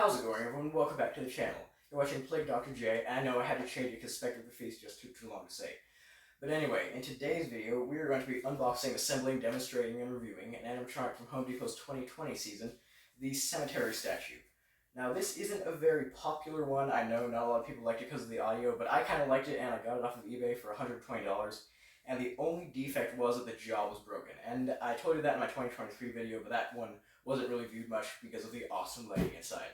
How's it going, everyone? Welcome back to the channel. You're watching Plague Dr. J, and I know I had to change it because Spectre of the Feast just took too long to say. But anyway, in today's video, we are going to be unboxing, assembling, demonstrating, and reviewing an animatronic from Home Depot's 2020 season, the Cemetery Statue. Now, this isn't a very popular one. I know not a lot of people liked it because of the audio, but I kind of liked it, and I got it off of eBay for $120. And the only defect was that the jaw was broken. And I told you that in my 2023 video, but that one wasn't really viewed much because of the awesome lighting inside.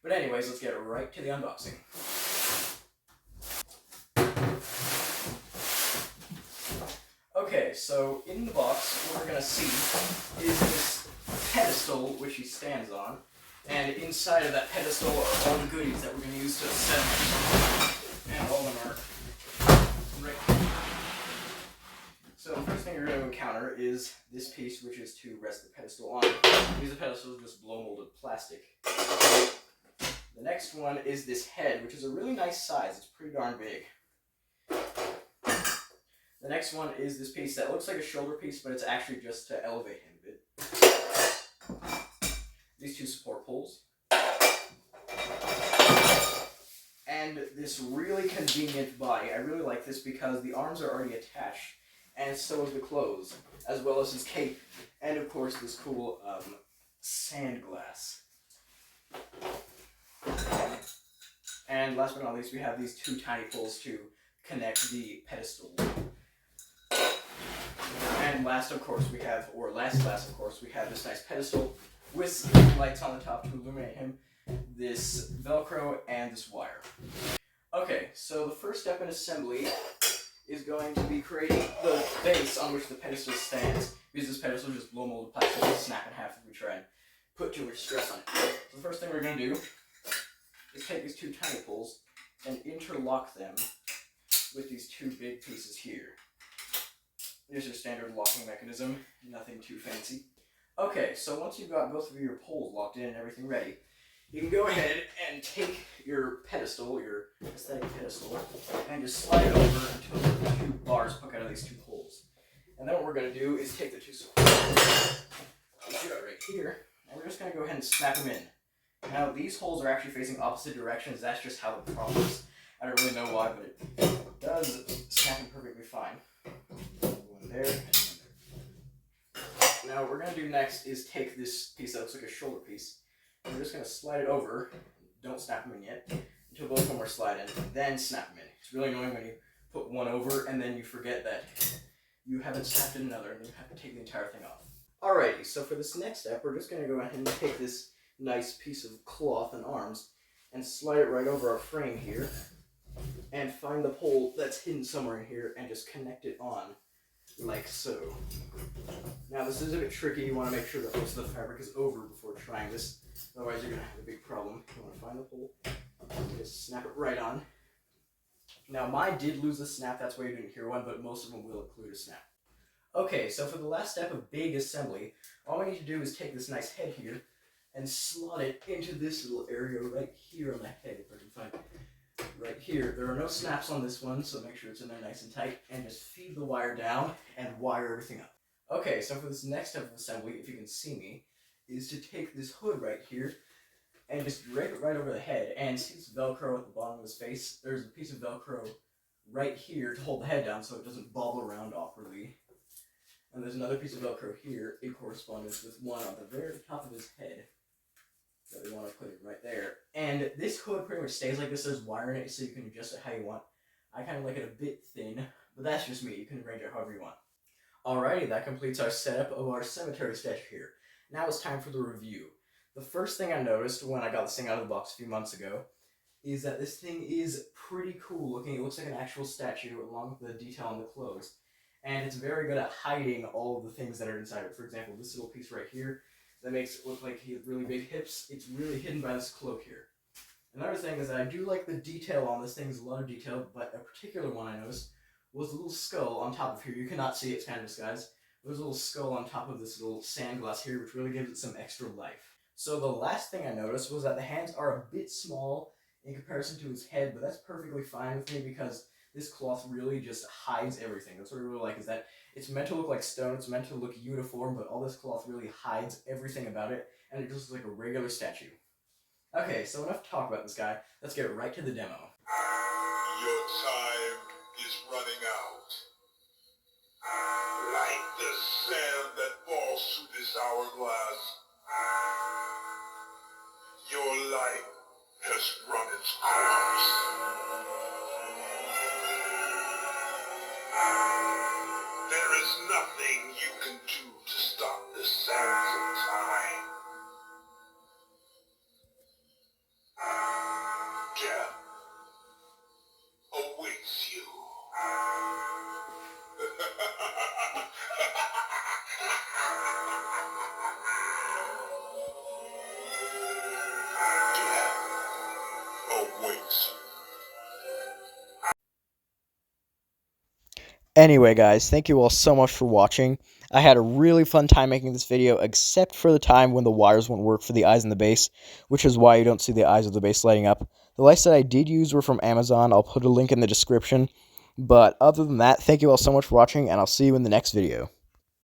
But anyways, let's get right to the unboxing. Okay, so in the box, what we're going to see is this pedestal which he stands on. And inside of that pedestal are all the goodies that we're going to use to assemble. And all of them are right here. So the first thing you're going to encounter is this piece, which is to rest the pedestal on. These pedestals are just blow molded plastic. The next one is this head, which is a really nice size. It's pretty darn big. The next one is this piece that looks like a shoulder piece, but it's actually just to elevate him a bit. These two support poles. And this really convenient body. I really like this because the arms are already attached, and so is the clothes, as well as his cape, and of course this cool sand glass. And last but not least, we have these two tiny poles to connect the pedestal. And last, of course, we have this nice pedestal with lights on the top to illuminate him, this Velcro, and this wire. Okay, so the first step in assembly is going to be creating the base on which the pedestal stands, because this pedestal is just blow molded plastic and snap in half if we try and put too much stress on it. So the first thing we're going to do is take these two tiny poles and interlock them with these two big pieces here. Here's your standard locking mechanism, nothing too fancy. Okay, so once you've got both of your poles locked in and everything ready, you can go ahead and take your pedestal, your aesthetic pedestal, and just slide it over until the two bars poke out of these two holes. And then what we're going to do is take the two supports, which are right here, and we're just going to go ahead and snap them in. Now, these holes are actually facing opposite directions. That's just how the problem is. I don't really know why, but it does snap in perfectly fine. One there, and one there. Now, what we're going to do next is take this piece that looks like a shoulder piece, and we're just going to slide it over. Don't snap them in yet, until both of them are slide in, then snap them in. It's really annoying when you put one over, and then you forget that you haven't snapped in another, and you have to take the entire thing off. Alrighty, so for this next step, we're just going to go ahead and take this nice piece of cloth and arms and slide it right over our frame here and find the pole that's hidden somewhere in here and just connect it on like so. Now this is a bit tricky. You want to make sure that most of the fabric is over before trying this, otherwise you're going to have a big problem. You want to find the pole and just snap it right on. Now mine did lose a snap, that's why you didn't hear one, but most of them will include a snap. Okay, so for the last step of big assembly, all we need to do is take this nice head here and slot it into this little area right here on the head, if I can find it. Right here. There are no snaps on this one, so make sure it's in there nice and tight, and just feed the wire down and wire everything up. Okay, so for this next step of assembly, if you can see me, is to take this hood right here and just drape it right over the head, and see this Velcro at the bottom of his face. There's a piece of Velcro right here to hold the head down so it doesn't bobble around awkwardly. And there's another piece of Velcro here in correspondence with one on the very top of his head. So we want to put it right there. And this hood pretty much stays like this. There's wire in it, so you can adjust it how you want. I kind of like it a bit thin, but that's just me. You can arrange it however you want. Alrighty, that completes our setup of our cemetery statue here. Now it's time for the review. The first thing I noticed when I got this thing out of the box a few months ago is that this thing is pretty cool looking. It looks like an actual statue along with the detail on the clothes. And it's very good at hiding all of the things that are inside it. For example, this little piece right here that makes it look like he has really big hips, it's really hidden by this cloak here. Another thing is that I do like the detail on this thing. There's a lot of detail, but a particular one I noticed was a little skull on top of here. You cannot see it, it's kind of disguised. There's a little skull on top of this little sand glass here, which really gives it some extra life. So the last thing I noticed was that the hands are a bit small in comparison to his head, but that's perfectly fine with me because this cloth really just hides everything. That's what I really like, is that it's meant to look like stone, it's meant to look uniform, but all this cloth really hides everything about it, and it just looks like a regular statue. Okay, so enough talk about this guy. Let's get right to the demo. Your time is running out. Like the sand that falls through this hourglass, your life has run its course. There is nothing you can do to stop the sands of time. Death awaits you. Death awaits you. Anyway, guys, thank you all so much for watching. I had a really fun time making this video, except for the time when the wires wouldn't work for the eyes in the base, which is why you don't see the eyes of the base lighting up. The lights that I did use were from Amazon. I'll put a link in the description. But other than that, thank you all so much for watching, and I'll see you in the next video.